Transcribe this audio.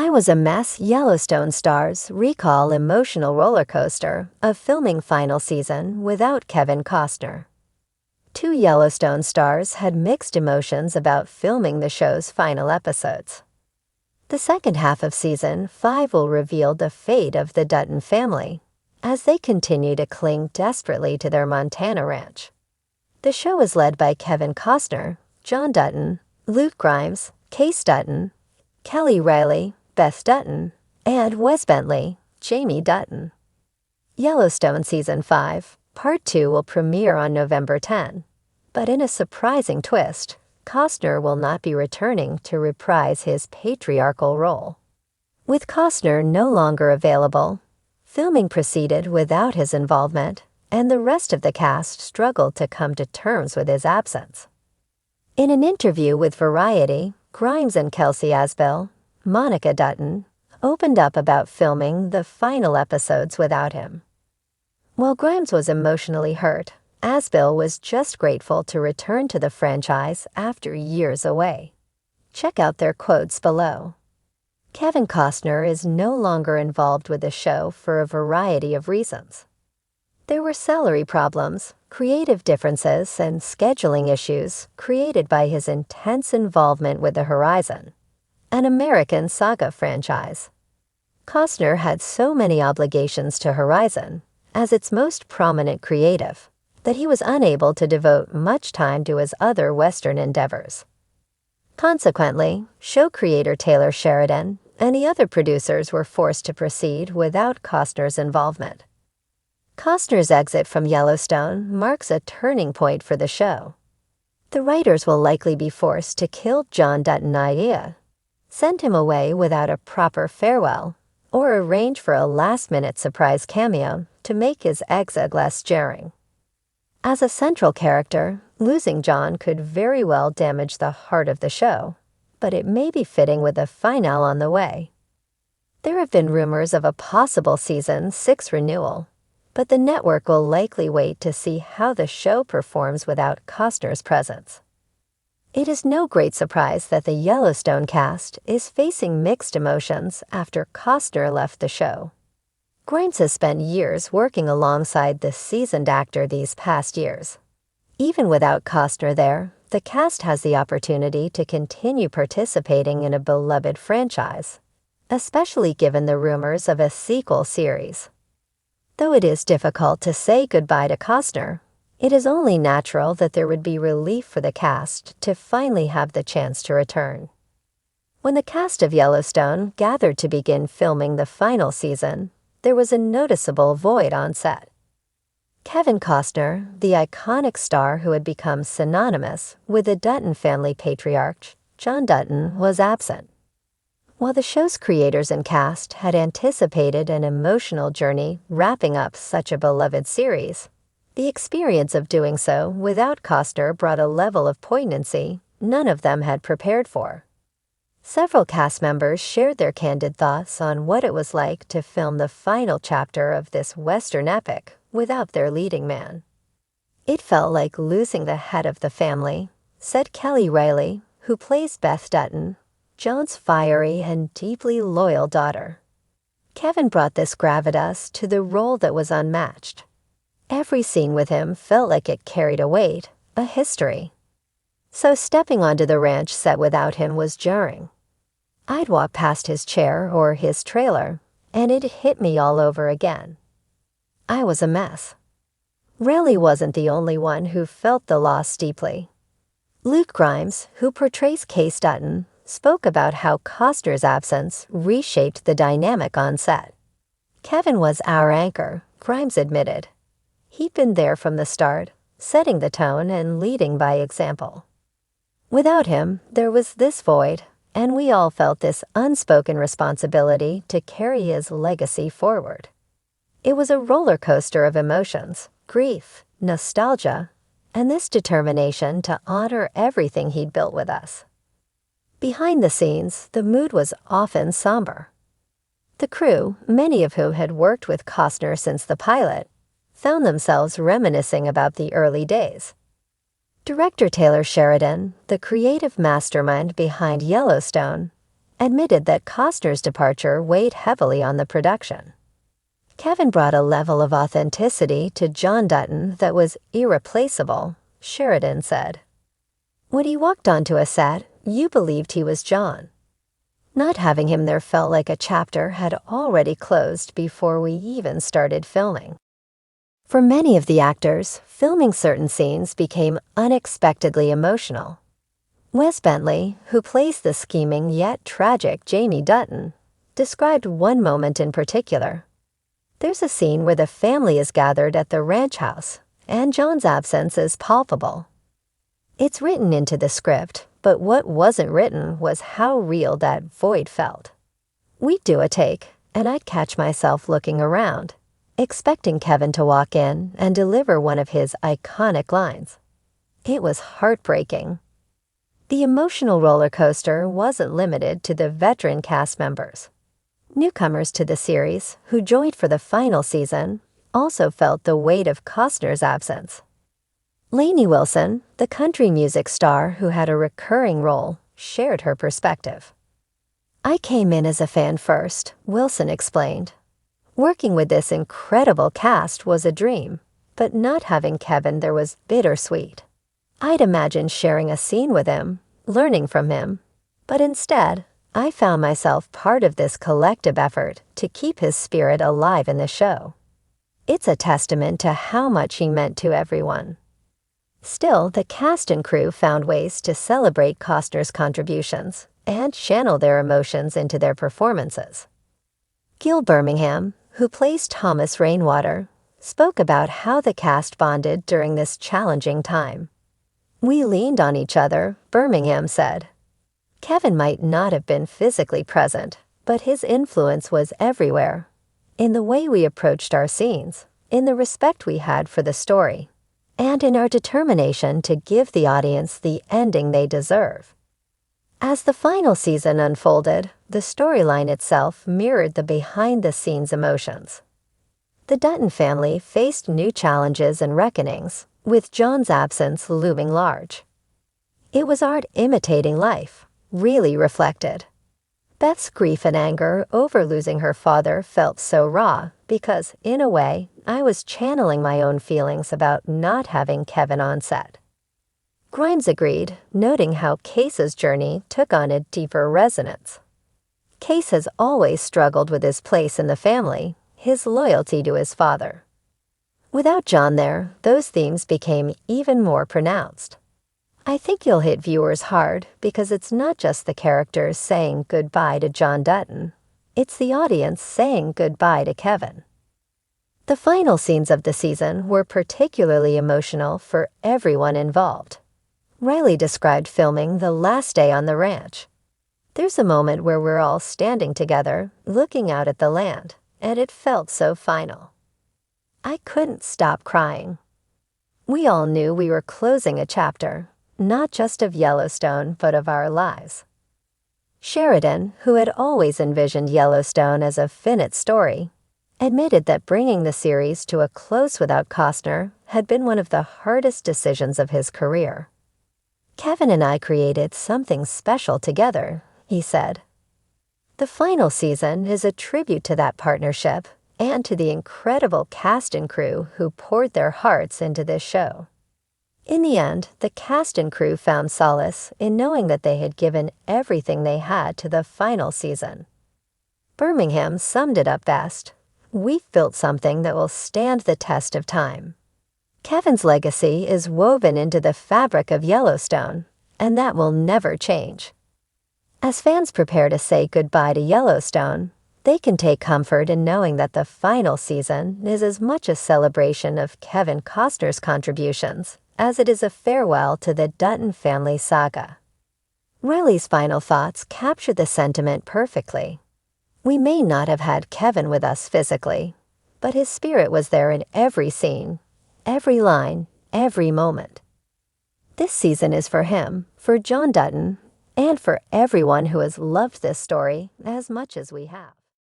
I Was a Mess. Yellowstone stars recall emotional roller coaster of filming final season without Kevin Costner. Two Yellowstone stars had mixed emotions about filming the show's final episodes. The second half of season 5 will reveal the fate of the Dutton family as they continue to cling desperately to their Montana ranch. The show is led by Kevin Costner, John Dutton, Luke Grimes, Case Dutton, Kelly Riley, Beth Dutton, and Wes Bentley, Jamie Dutton. Yellowstone Season 5, Part 2 will premiere on November 10, but in a surprising twist, Costner will not be returning to reprise his patriarchal role. With Costner no longer available, filming proceeded without his involvement, and the rest of the cast struggled to come to terms with his absence. In an interview with Variety, Grimes and Kelsey Asbill, Monica Dutton, opened up about filming the final episodes without him. While Grimes was emotionally hurt, Asbill was just grateful to return to the franchise after years away. Check out their quotes below. Kevin Costner is no longer involved with the show for a variety of reasons. There were salary problems, creative differences, and scheduling issues created by his intense involvement with the Horizon, an American saga franchise. Costner had so many obligations to Horizon, as its most prominent creative, that he was unable to devote much time to his other Western endeavors. Consequently, show creator Taylor Sheridan and the other producers were forced to proceed without Costner's involvement. Costner's exit from Yellowstone marks a turning point for the show. The writers will likely be forced to kill John Dutton idea, send him away without a proper farewell, or arrange for a last-minute surprise cameo to make his exit less jarring. As a central character, losing John could very well damage the heart of the show, but it may be fitting with a finale on the way. There have been rumors of a possible Season 6 renewal, but the network will likely wait to see how the show performs without Costner's presence. It is no great surprise that the Yellowstone cast is facing mixed emotions after Costner left the show. Grimes has spent years working alongside the seasoned actor these past years. Even without Costner there, the cast has the opportunity to continue participating in a beloved franchise, especially given the rumors of a sequel series. Though it is difficult to say goodbye to Costner, it is only natural that there would be relief for the cast to finally have the chance to return. When the cast of Yellowstone gathered to begin filming the final season, there was a noticeable void on set. Kevin Costner, the iconic star who had become synonymous with the Dutton family patriarch, John Dutton, was absent. While the show's creators and cast had anticipated an emotional journey wrapping up such a beloved series, the experience of doing so without Costner brought a level of poignancy none of them had prepared for. Several cast members shared their candid thoughts on what it was like to film the final chapter of this Western epic without their leading man. It felt like losing the head of the family, said Kelly Riley, who plays Beth Dutton, John's fiery and deeply loyal daughter. Kevin brought this gravitas to the role that was unmatched. Every scene with him felt like it carried a weight, a history. So stepping onto the ranch set without him was jarring. I'd walk past his chair or his trailer, and it hit me all over again. I was a mess. Rayleigh wasn't the only one who felt the loss deeply. Luke Grimes, who portrays Case Dutton, spoke about how Costner's absence reshaped the dynamic on set. Kevin was our anchor, Grimes admitted. He'd been there from the start, setting the tone and leading by example. Without him, there was this void, and we all felt this unspoken responsibility to carry his legacy forward. It was a roller coaster of emotions, grief, nostalgia, and this determination to honor everything he'd built with us. Behind the scenes, the mood was often somber. The crew, many of whom had worked with Costner since the pilot, found themselves reminiscing about the early days. Director Taylor Sheridan, the creative mastermind behind Yellowstone, admitted that Costner's departure weighed heavily on the production. Kevin brought a level of authenticity to John Dutton that was irreplaceable, Sheridan said. When he walked onto a set, you believed he was John. Not having him there felt like a chapter had already closed before we even started filming. For many of the actors, filming certain scenes became unexpectedly emotional. Wes Bentley, who plays the scheming yet tragic Jamie Dutton, described one moment in particular. There's a scene where the family is gathered at the ranch house, and John's absence is palpable. It's written into the script, but what wasn't written was how real that void felt. We'd do a take, and I'd catch myself looking around, expecting Kevin to walk in and deliver one of his iconic lines. It was heartbreaking. The emotional roller coaster wasn't limited to the veteran cast members. Newcomers to the series, who joined for the final season, also felt the weight of Costner's absence. Lainey Wilson, the country music star who had a recurring role, shared her perspective. I came in as a fan first, Wilson explained. Working with this incredible cast was a dream, but not having Kevin there was bittersweet. I'd imagined sharing a scene with him, learning from him, but instead, I found myself part of this collective effort to keep his spirit alive in the show. It's a testament to how much he meant to everyone. Still, the cast and crew found ways to celebrate Costner's contributions and channel their emotions into their performances. Gil Birmingham, who plays Thomas Rainwater, spoke about how the cast bonded during this challenging time. We leaned on each other, Birmingham said. Kevin might not have been physically present, but his influence was everywhere. In the way we approached our scenes, in the respect we had for the story, and in our determination to give the audience the ending they deserve. As the final season unfolded, the storyline itself mirrored the behind-the-scenes emotions. The Dutton family faced new challenges and reckonings, with John's absence looming large. It was art imitating life, really reflected. Beth's grief and anger over losing her father felt so raw because, in a way, I was channeling my own feelings about not having Kevin on set. Grimes agreed, noting how Case's journey took on a deeper resonance. Case has always struggled with his place in the family, his loyalty to his father. Without John there, those themes became even more pronounced. I think you'll hit viewers hard because it's not just the characters saying goodbye to John Dutton. It's the audience saying goodbye to Kevin. The final scenes of the season were particularly emotional for everyone involved. Riley described filming the last day on the ranch. There's a moment where we're all standing together, looking out at the land, and it felt so final. I couldn't stop crying. We all knew we were closing a chapter, not just of Yellowstone, but of our lives. Sheridan, who had always envisioned Yellowstone as a finite story, admitted that bringing the series to a close without Costner had been one of the hardest decisions of his career. Kevin and I created something special together, he said. The final season is a tribute to that partnership and to the incredible cast and crew who poured their hearts into this show. In the end, the cast and crew found solace in knowing that they had given everything they had to the final season. Birmingham summed it up best. We've built something that will stand the test of time. Kevin's legacy is woven into the fabric of Yellowstone, and that will never change. As fans prepare to say goodbye to Yellowstone, they can take comfort in knowing that the final season is as much a celebration of Kevin Costner's contributions as it is a farewell to the Dutton family saga. Riley's final thoughts capture the sentiment perfectly. We may not have had Kevin with us physically, but his spirit was there in every scene, every line, every moment. This season is for him, for John Dutton, and for everyone who has loved this story as much as we have.